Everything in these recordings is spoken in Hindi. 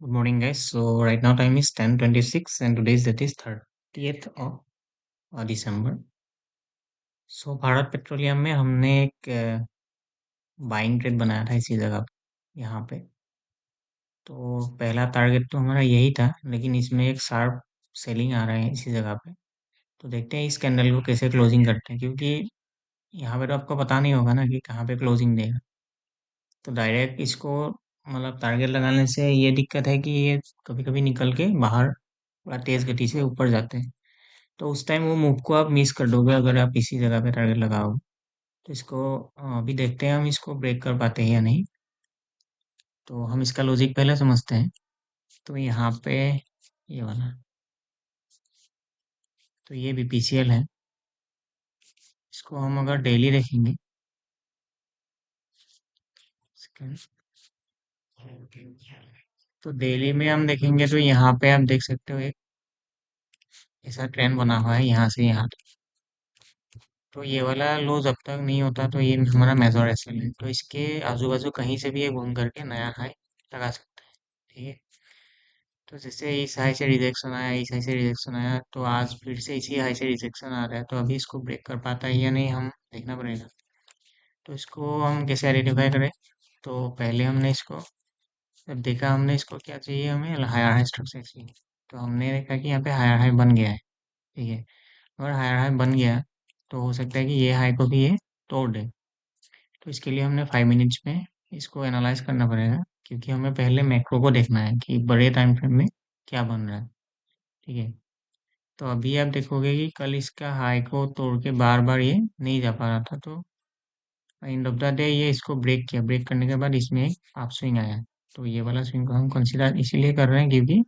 Good morning, guys. So right now time is 10:26, and today's date is 30th of December. So Bharat petroleum में हमने एक बाइंग ट्रेड बनाया था इसी जगह पे यहाँ पे। तो पहला टारगेट तो हमारा यही था, लेकिन इसमें एक शार्प सेलिंग आ रहा है इसी जगह पे। तो देखते हैं इस कैंडल को कैसे क्लोजिंग करते हैं, क्योंकि यहाँ पे तो आपको पता नहीं होगा ना कि कहाँ पे क्लोजिंग देगा। तो डायरेक्ट इसको मतलब टारगेट लगाने से ये दिक्कत है कि ये कभी कभी निकल के बाहर थोड़ा तेज गति से ऊपर जाते हैं। तो उस टाइम वो मूव को आप मिस कर दोगे अगर आप इसी जगह पे टारगेट लगाओगे। तो इसको अभी देखते हैं हम इसको ब्रेक कर पाते हैं या नहीं। तो हम इसका लॉजिक पहले समझते हैं। तो यहाँ पे ये वाला, तो ये बीपीसीएल है। इसको हम अगर डेली देखेंगे, तो डेली में हम देखेंगे तो यहाँ पे आप देख सकते हो एक ऐसा ट्रेंड बना हुआ है यहाँ से यहाँ तक। तो ये वाला लो जब तक नहीं होता तो ये हमारा मेजर एसएल है। तो इसके आजू बाजू कहीं से भी ये घूम करके नया हाई लगा सकता है। ठीक है। तो जैसे इस हाई से रिजेक्शन आया, इस हाई से रिजेक्शन आया, तो आज फिर से इसी हाई से रिजेक्शन आ रहा है। तो अभी इसको ब्रेक कर पाता है या नहीं, हम देखना पड़ेगा। तो इसको हम कैसे आइडेंटिफाई करें? तो पहले हमने इसको जब देखा, हमने इसको क्या चाहिए, हमें हायर हाई स्ट्रक्चर चाहिए। तो हमने देखा कि यहाँ पे हायर हाई बन गया है। ठीक है। अगर हायर हाई बन गया तो हो सकता है कि ये हाई को भी ये तोड़ दे। तो इसके लिए हमने 5 मिनट्स में इसको एनालाइज करना पड़ेगा, क्योंकि हमें पहले मैक्रो को देखना है कि बड़े टाइम फ्रेम में क्या बन रहा है। ठीक है। तो अभी आप देखोगे कि कल इसका हाई को तोड़ के बार बार ये नहीं जा पा रहा था। तो एंड ऑफ द डे ये इसको ब्रेक किया। ब्रेक करने के बाद इसमें एक अप स्विंग आया। तो ये वाला स्विंग को हम कंसीडर इसीलिए कर रहे हैं क्योंकि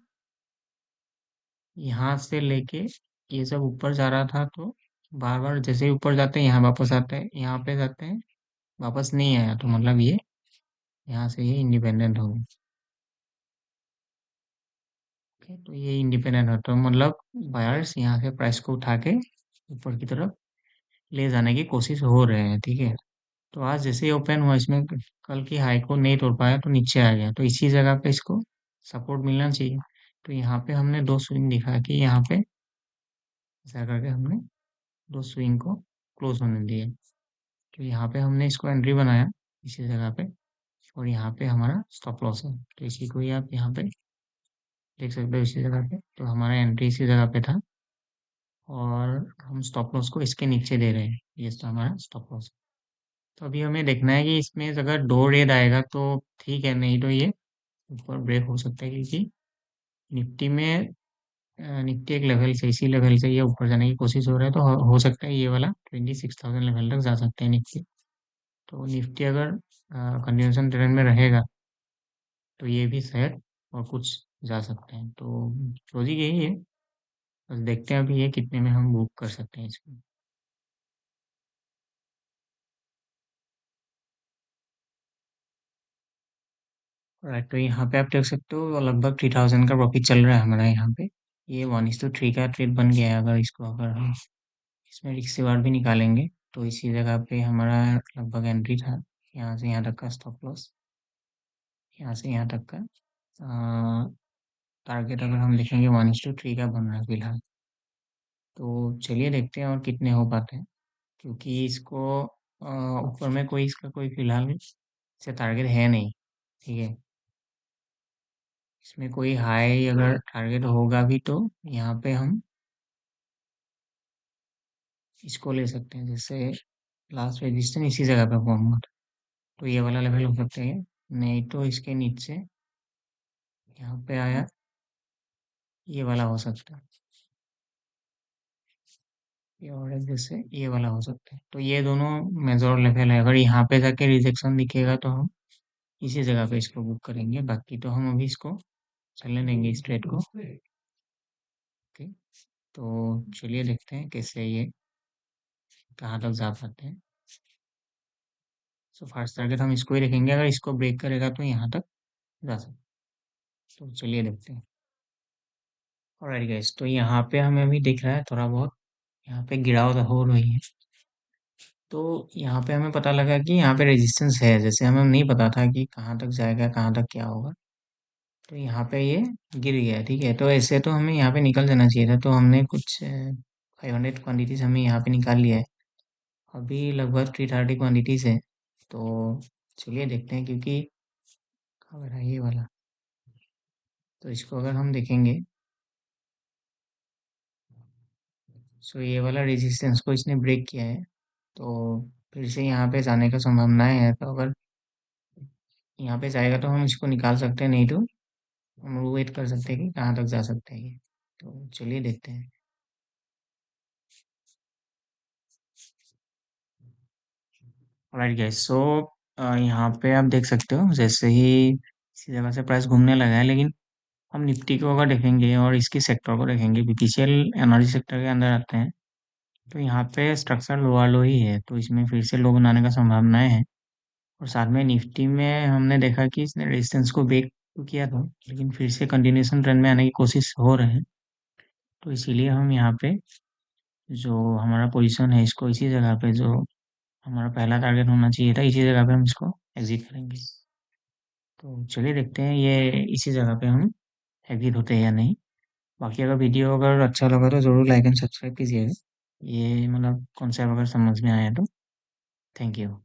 यहाँ से लेके ये सब ऊपर जा रहा था। तो बार बार जैसे ही ऊपर जाते हैं यहाँ वापस आते हैं, यहाँ पे जाते हैं, वापस नहीं आया। तो मतलब ये यहाँ से ये इंडिपेंडेंट हो गया। ओके, तो ये इंडिपेंडेंट है, तो मतलब बायर्स यहाँ से प्राइस को उठा के ऊपर की तरफ ले जाने की कोशिश हो रहे हैं। ठीक है। तो आज जैसे ही ओपन हुआ, इसमें कल की हाई को नहीं तोड़ पाया तो नीचे आ गया। तो इसी जगह पे इसको सपोर्ट मिलना चाहिए। तो यहाँ पे हमने दो स्विंग दिखा कि यहाँ पे ऐसा करके हमने दो स्विंग को क्लोज होने दिया। तो यहाँ पे हमने इसको एंट्री बनाया इसी जगह पे, और यहाँ पे हमारा स्टॉप लॉस है। तो इसी को ही आप यहाँ पे देख सकते हो इसी जगह पे। तो हमारा एंट्री इसी जगह पे था, और हम स्टॉप लॉस को इसके नीचे दे रहे हैं। ये तो हमारा स्टॉप लॉस। तो अभी हमें देखना है कि इसमें अगर दो रेड आएगा तो ठीक है, नहीं तो ये ऊपर ब्रेक हो सकता है, क्योंकि निफ्टी में निफ्टी एक लेवल से, इसी लेवल से ये ऊपर जाने की कोशिश हो रहा है। तो हो सकता है ये वाला 26,000 लेवल तक जा सकते हैं निफ्टी। तो निफ्टी अगर कंटिन्यूशन ट्रेंड में रहेगा तो ये भी शायद और कुछ जा सकते हैं। तो लॉजिक यही है। बस देखते हैं अभी ये कितने में हम बुक कर सकते हैं इसको। राइट, तो यहाँ पे आप देख सकते हो लगभग 3,000 का प्रॉफिट चल रहा है हमारा यहाँ पे। ये 1:3 का ट्रेड बन गया है। अगर इसको अगर हम इसमें रिक्स रिवार्ड भी निकालेंगे तो इसी जगह पे हमारा लगभग एंट्री था। यहाँ से यहाँ तक का स्टॉप लॉस, यहाँ से यहाँ तक का टारगेट अगर हम देखेंगे 1:3 का बन रहा है फिलहाल। तो चलिए देखते हैं और कितने हो पाते हैं, क्योंकि इसको ऊपर में कोई इसका कोई फिलहाल से टारगेट है नहीं। ठीक है। इसमें कोई हाई अगर टारगेट होगा भी तो यहाँ पे हम इसको ले सकते हैं। जैसे लास्ट रेजिस्टेंस इसी जगह पे फॉर्म हुआ था, तो ये वाला लेवल हो सकता है। नहीं तो इसके नीचे यहाँ पे आया, ये वाला हो सकता है। ये और एक जैसे ये वाला हो सकता है। तो ये दोनों मेजर लेवल है। अगर यहाँ पे जाके रिजेक्शन दिखेगा तो हम इसी जगह पे इसको बुक करेंगे। बाकी तो हम अभी इसको चलने देंगे इस ट्रेड को। ओके। तो चलिए देखते हैं कैसे ये कहाँ तक जा पाते हैं। सो फर्स्ट टारगेट हम इसको ही रखेंगे। अगर इसको ब्रेक करेगा तो यहाँ तक जा सकते हैं। तो चलिए देखते हैं। ऑलराइट गाइस, तो यहाँ पे हमें अभी दिख रहा है थोड़ा बहुत यहाँ पे गिरावट हो रही है। तो यहाँ पे हमें पता लगा कि यहाँ पे रेजिस्टेंस है। जैसे हमें नहीं पता था कि कहाँ तक जाएगा, कहाँ तक क्या होगा। तो यहाँ पे ये गिर गया, ठीक है। तो ऐसे तो हमें यहाँ पे निकल जाना चाहिए था, तो हमने कुछ 500 क्वांटिटीज हमें यहाँ पे निकाल लिया है। अभी लगभग 330 क्वांटिटीज है। तो चलिए देखते हैं, क्योंकि खबर है ये वाला। तो इसको अगर हम देखेंगे, सो ये वाला रेजिस्टेंस को इसने ब्रेक किया है। तो फिर से यहाँ पे जाने का संभावनाएं है, तो अगर यहाँ पे जाएगा तो हम इसको निकाल सकते हैं, नहीं तो हम वेट कर सकते हैं कि कहाँ तक जा सकते हैं ये। तो चलिए देखते हैं। राइट गाइस, सो यहाँ पे आप देख सकते हो, जैसे ही इसी जगह से प्राइस घूमने लगा है, लेकिन हम निफ्टी को अगर देखेंगे और इसकी सेक्टर को देखेंगे, बीपीसीएल एनर्जी सेक्टर के अंदर आते हैं, तो यहाँ पे स्ट्रक्चर लोअर लो ही है, तो इसमें फिर से लो बनाने का संभावनाएं है। और साथ में निफ्टी में हमने देखा कि इसने रेजिस्टेंस को ब्रेक तो किया था, लेकिन फिर से कंटिन्यूएशन ट्रेंड में आने की कोशिश हो रहे हैं। तो इसीलिए हम यहाँ पे जो हमारा पोजीशन है, इसको इसी जगह पे, जो हमारा पहला टारगेट होना चाहिए था, इसी जगह पे हम इसको एग्जिट करेंगे। तो चलिए देखते हैं ये इसी जगह पे हम एग्जिट होते हैं या नहीं। बाकी अगर वीडियो अगर अच्छा लगा तो ज़रूर लाइक एंड सब्सक्राइब कीजिएगा। ये मतलब कॉन्सेप्ट अगर समझ में आया तो। Thank you.